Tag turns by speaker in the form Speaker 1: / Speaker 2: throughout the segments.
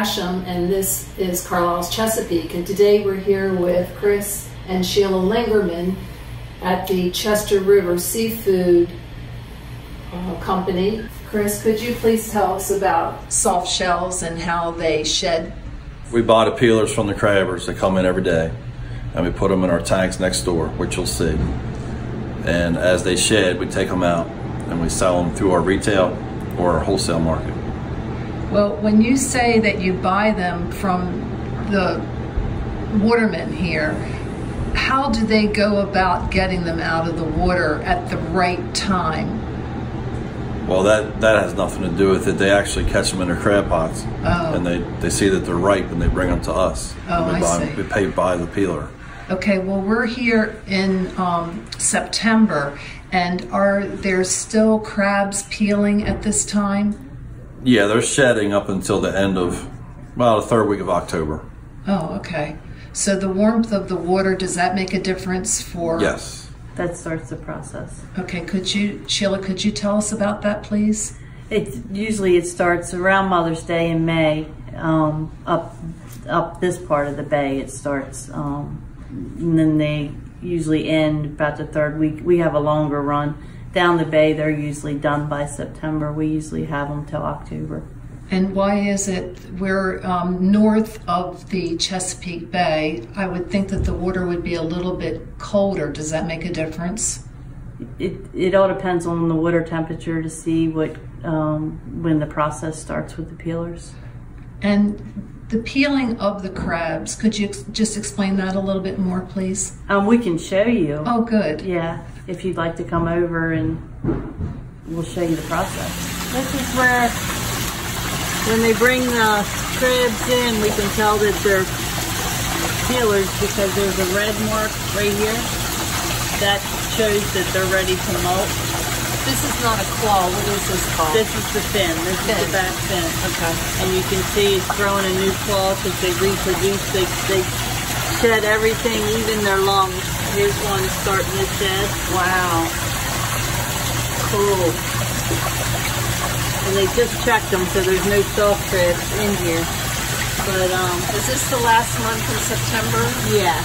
Speaker 1: Gresham, and this is Carlisle's Chesapeake. And today we're here with Chris and Sheila Lingerman at the Chester River Seafood Company. Chris, could you please tell us about soft shells and how they shed?
Speaker 2: We buy the peelers from the crabbers. They come in every day, and we put them in our tanks next door, which you'll see. And as they shed, we take them out and we sell them through our retail or our wholesale market.
Speaker 1: Well, when you say that you buy them from the watermen here, how do they go about getting them out of the water at the right time?
Speaker 2: Well, that has nothing to do with it. They actually catch them in their crab pots, and they see that they're ripe and they bring them to us. We pay by the peeler. Okay,
Speaker 1: well, we're here in September, and are there still crabs peeling at this time?
Speaker 2: Yeah, they're shedding up until the end of, well, the third week of October.
Speaker 1: Oh, okay. So the warmth of the water, does that make a difference for?
Speaker 2: Yes.
Speaker 3: That starts the process.
Speaker 1: Okay, Sheila, could you tell us about that, please?
Speaker 3: Usually it starts around Mother's Day in May, up this part of the bay it starts, and then they usually end about the third week. We have a longer run. Down the bay, they're usually done by September. We usually have them till October.
Speaker 1: And why is it we're north of the Chesapeake Bay? I would think that the water would be a little bit colder. Does that make a difference?
Speaker 3: It all depends on the water temperature to see what when the process starts with the peelers.
Speaker 1: And the peeling of the crabs, could you just explain that a little bit more, please?
Speaker 3: We can show you.
Speaker 1: Oh, good.
Speaker 3: Yeah, if you'd like to come over and we'll show you the process. This is where, when they bring the crabs in, we can tell that they're peelers because there's a red mark right here. That shows that they're ready to molt.
Speaker 1: This is not a claw. What is this called?
Speaker 3: This is the fin. This is the back fin.
Speaker 1: Okay.
Speaker 3: And you can see it's growing a new claw because they reproduce. They shed everything, even their lungs. Here's one starting to shed.
Speaker 1: Wow.
Speaker 3: Cool. And they just checked them, so there's no soft crabs in here. But
Speaker 1: is this the last month in September?
Speaker 3: Yeah.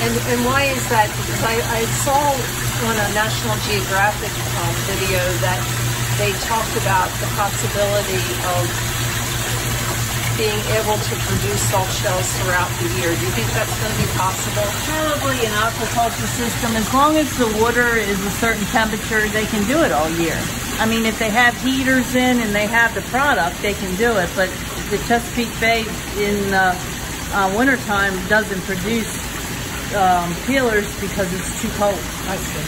Speaker 1: And why is that? Because I saw on a National Geographic video that they talked about the possibility of being able to produce soft shells throughout the year. Do you think that's going to be possible?
Speaker 3: Probably an aquaculture system. As long as the water is a certain temperature, they can do it all year. I mean, if they have heaters in and they have the product, they can do it. But the Chesapeake Bay in wintertime doesn't produce peelers because it's too cold.
Speaker 1: I see.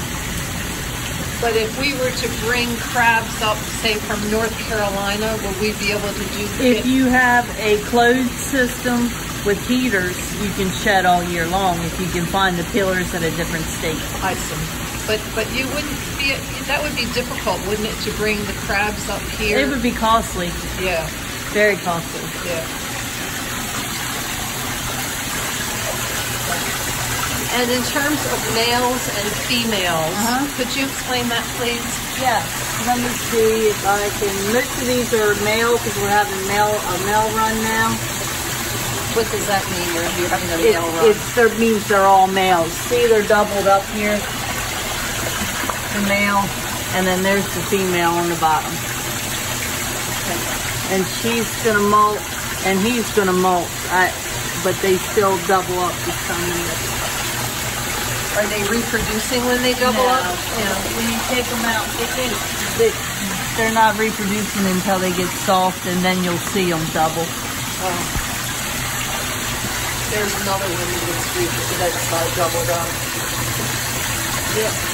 Speaker 1: But if we were to bring crabs up, say from North Carolina, would we be able to do it?
Speaker 3: If you have a closed system with heaters, you can shed all year long if you can find the peelers at a different state.
Speaker 1: I see. But you wouldn't be, that would be difficult, wouldn't it, to bring the crabs up here?
Speaker 3: It would be costly.
Speaker 1: Yeah.
Speaker 3: Very costly.
Speaker 1: Yeah. And in terms of males and females, could you explain that, please?
Speaker 3: Yeah. Let me see if I can. Most of these are male because we're having a male run now.
Speaker 1: What does that mean? You're having a male run?
Speaker 3: It means they're all males. See, they're doubled up here. The male, and then there's the female on the bottom. And she's gonna molt, and he's gonna molt. But they still double up to some minutes.
Speaker 1: Are they reproducing when they double up?
Speaker 3: Yeah. When you take them out, they're not reproducing until they get soft, and then you'll see them double.
Speaker 1: Oh. There's another one that's doubled up.
Speaker 3: Yeah.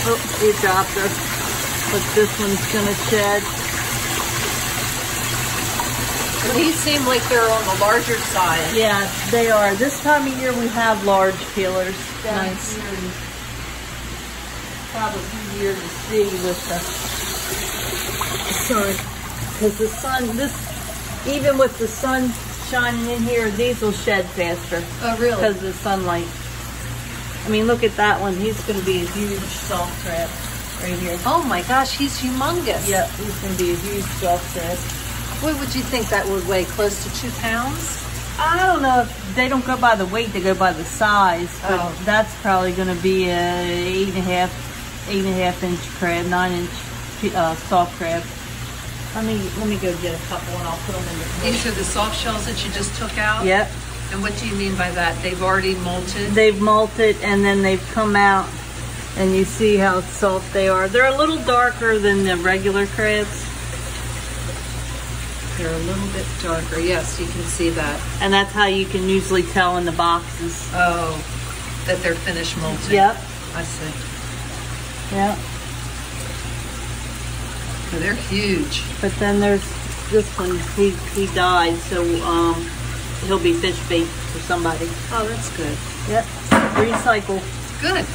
Speaker 3: Oh, it dropped her. But this one's gonna shed.
Speaker 1: And these seem like they're on the larger side.
Speaker 3: Yeah, they are. This time of year we have large peelers.
Speaker 1: Nice.
Speaker 3: Probably easier to see with the sun. Because the sun, even with the sun shining in here, these will shed faster.
Speaker 1: Oh, really?
Speaker 3: Because of the sunlight. I mean, look at that one. He's going to be a huge soft crab. right here.
Speaker 1: Oh my gosh, he's humongous.
Speaker 3: Yeah, he's going to be a huge soft crab.
Speaker 1: What would you think that would weigh? Close to 2 pounds?
Speaker 3: I don't know if they don't go by the weight, they go by the size. But that's probably going to be a 8.5 inch crab, 9 inch soft crab. Let me go get a couple and I'll put them in the plate.
Speaker 1: These are the soft shells that you just took out?
Speaker 3: Yep.
Speaker 1: And what do you mean by that? They've already molted?
Speaker 3: They've molted and then they've come out and you see how soft they are. They're a little darker than the regular crabs.
Speaker 1: They're a little bit darker. Yes, you can see that.
Speaker 3: And that's how you can usually tell in the boxes.
Speaker 1: Oh, that they're finished molting.
Speaker 3: Yep.
Speaker 1: I see.
Speaker 3: Yep.
Speaker 1: So they're huge.
Speaker 3: But then there's this one. He died, so he'll be fish bait for somebody.
Speaker 1: Oh, that's good.
Speaker 3: Yep. Recycle.
Speaker 1: Good.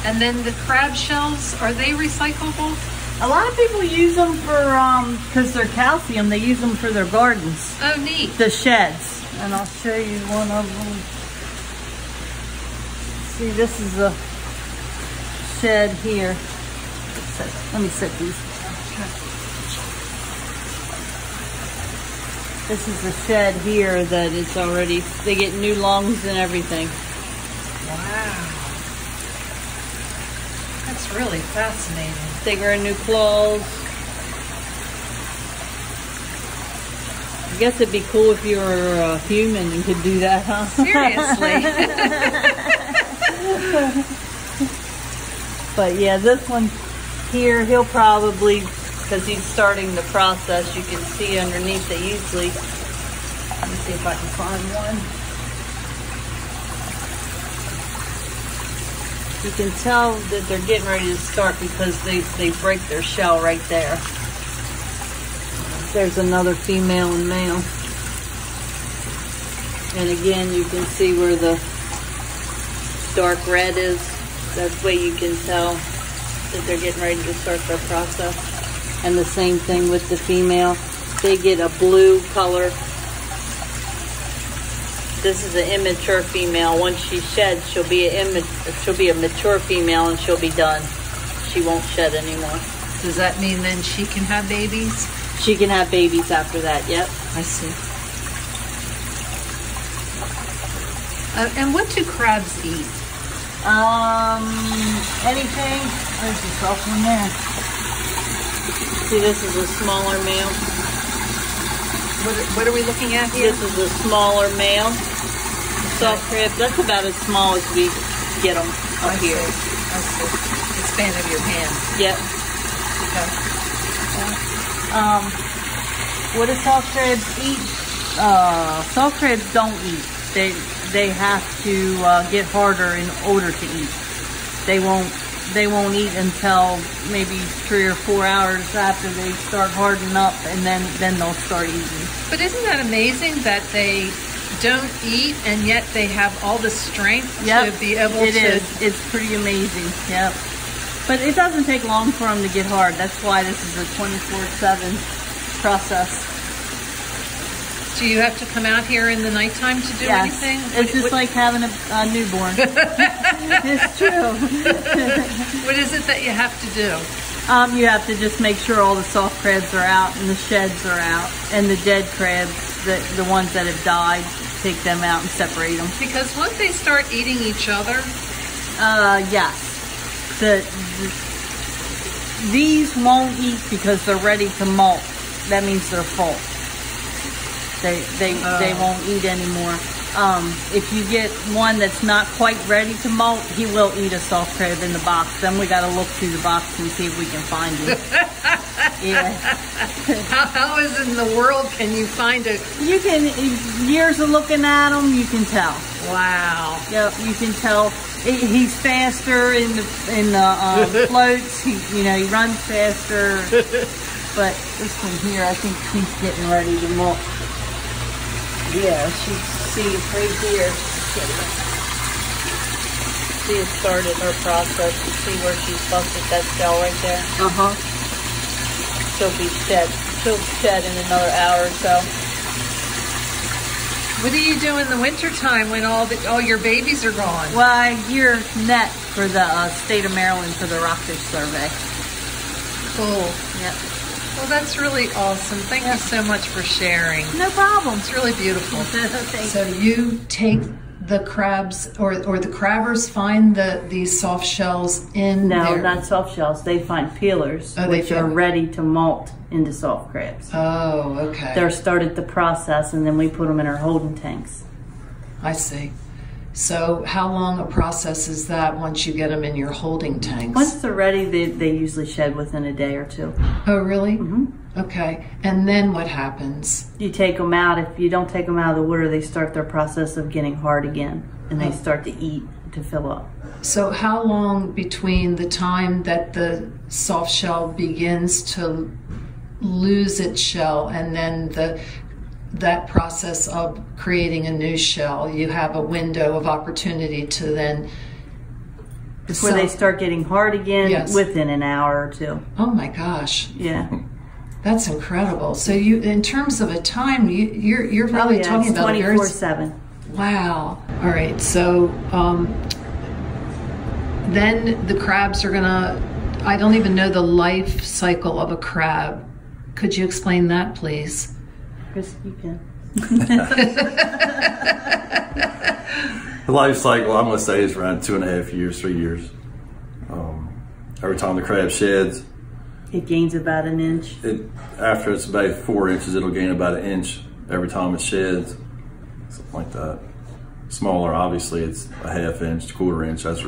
Speaker 1: And then the crab shells, are they recyclable?
Speaker 3: A lot of people use them for, because they're calcium, they use them for their gardens.
Speaker 1: Oh, neat.
Speaker 3: The sheds. And I'll show you one of them. See, this is a shed here. Let me set these. This is a shed here that it's already, they get new lungs and everything.
Speaker 1: Wow. That's really fascinating.
Speaker 3: They grow new claws. I guess it'd be cool if you were a human and could do that, huh?
Speaker 1: Seriously.
Speaker 3: But yeah, this one here, he'll probably, because he's starting the process, you can see underneath it usually. Let me see if I can find one. You can tell that they're getting ready to start because they break their shell right there. There's another female and male. And again, you can see where the dark red is. That's the way you can tell that they're getting ready to start their process. And the same thing with the female. They get a blue color. This is an immature female. Once she sheds, she'll be a mature female and she'll be done. She won't shed anymore.
Speaker 1: Does that mean then she can have babies?
Speaker 3: She can have babies after that, yep.
Speaker 1: I see. And what do crabs eat?
Speaker 3: Anything. There's the soft one there. See, this is a smaller male.
Speaker 1: What are we looking at here?
Speaker 3: This is a smaller male. Soft crab. That's about as small as we get them up here.
Speaker 1: I see. The span of your hand.
Speaker 3: Yep.
Speaker 1: Okay.
Speaker 3: What do soft crabs eat? Soft crabs don't eat. They have to get harder in order to eat. They won't eat until maybe 3 or 4 hours after they start hardening up, and then they'll start eating.
Speaker 1: But isn't that amazing that they don't eat and yet they have all the strength to be able to?
Speaker 3: It is. It's pretty amazing. Yep. But it doesn't take long for them to get hard. That's why this is a 24/7 process.
Speaker 1: Do you have to come out here in the nighttime to do anything?
Speaker 3: It's just like having a newborn. It's true.
Speaker 1: What is it that you have to do?
Speaker 3: You have to just make sure all the soft crabs are out and the sheds are out, and the dead crabs, the ones that have died, take them out and separate them.
Speaker 1: Because once they start eating each other,
Speaker 3: yes. These won't eat because they're ready to molt. That means they're full. They won't eat anymore. If you get one that's not quite ready to molt, he will eat a soft crab in the box. Then we got to look through the box and see if we can find him. Yeah.
Speaker 1: How is in the world can you find a?
Speaker 3: You can, years of looking at him, you can tell.
Speaker 1: Wow.
Speaker 3: Yep, you can tell. He's faster in the floats. He runs faster. But this one here, I think he's getting ready to molt. Yeah, see it right here. She has started her process. You see where she's busted that shell right there? Uh-huh. She'll shed in another hour or so.
Speaker 1: What do you do in the wintertime when all your babies are gone?
Speaker 3: Well, I gear net for the state of Maryland for the rockfish survey.
Speaker 1: Cool.
Speaker 3: Yep.
Speaker 1: Well, that's really awesome. Thank you so much for sharing.
Speaker 3: No problem.
Speaker 1: It's really beautiful.
Speaker 4: So you take the crabs, or the crabbers find these soft shells in
Speaker 3: No,
Speaker 4: there?
Speaker 3: not soft shells. They find peelers, which are ready to molt into soft crabs.
Speaker 4: Oh, okay.
Speaker 3: They're started the process, and then we put them in our holding tanks.
Speaker 4: I see. So how long a process is that once you get them in your holding tanks?
Speaker 3: Once they're ready, they usually shed within a day or two.
Speaker 4: Oh, really?
Speaker 3: Mm-hmm.
Speaker 4: Okay. And then what happens?
Speaker 3: You take them out. If you don't take them out of the water, they start their process of getting hard again, and they start to eat to fill up.
Speaker 4: So how long between the time that the soft shell begins to lose its shell and then that process of creating a new shell, you have a window of opportunity to then...
Speaker 3: Before they start getting hard again,
Speaker 4: Yes.
Speaker 3: within an hour or two.
Speaker 4: Oh my gosh.
Speaker 3: Yeah.
Speaker 4: That's incredible. So you, in terms of a time, you're really talking
Speaker 3: it's
Speaker 4: about
Speaker 3: 24/7.
Speaker 4: Wow. All right. So then the crabs are gonna, I don't even know the life cycle of a crab. Could you explain that, please?
Speaker 3: Chris, you can.
Speaker 2: The life cycle, I'm going to say, is around 2.5 years, 3 years. Every time the crab sheds,
Speaker 3: It gains about an inch.
Speaker 2: after it's about 4 inches, it'll gain about an inch every time it sheds, something like that. Smaller, obviously, it's a ½ inch, 1/4 inch. That's,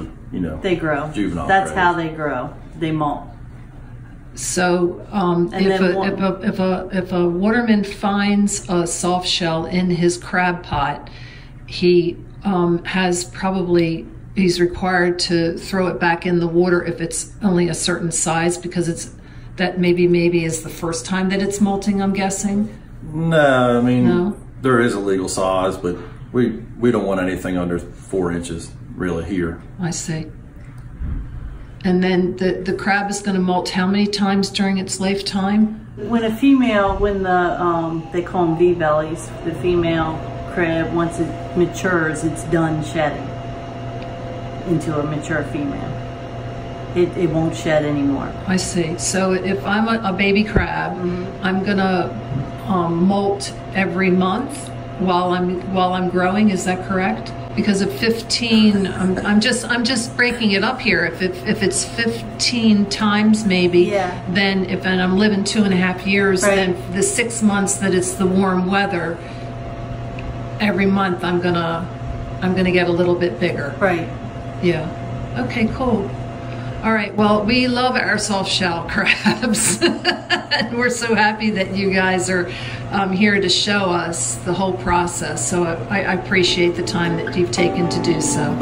Speaker 3: They grow.
Speaker 2: juvenile
Speaker 3: That's
Speaker 2: crabs.
Speaker 3: how they grow. They molt.
Speaker 4: So if a waterman finds a soft shell in his crab pot, he he's required to throw it back in the water if it's only a certain size, because that maybe is the first time that it's molting, I'm guessing.
Speaker 2: No, I mean,
Speaker 4: No?
Speaker 2: there is a legal size, but we don't want anything under 4 inches really here.
Speaker 4: I see. And then the crab is going to molt how many times during its lifetime?
Speaker 3: When the they call them V-bellies, the female crab, once it matures, it's done shedding into a mature female. It won't shed anymore.
Speaker 4: I see. So if I'm a baby crab, I'm going to molt every month while I'm growing. Is that correct? Because of 15, I'm just breaking it up here. If it's 15 times maybe, then and I'm living 2.5 years, then the 6 months that it's the warm weather, every month I'm gonna get a little bit bigger.
Speaker 3: Right.
Speaker 4: Yeah. Okay. Cool. All right. Well, we love our soft shell crabs, and we're so happy that you guys are here to show us the whole process. So I appreciate the time that you've taken to do so.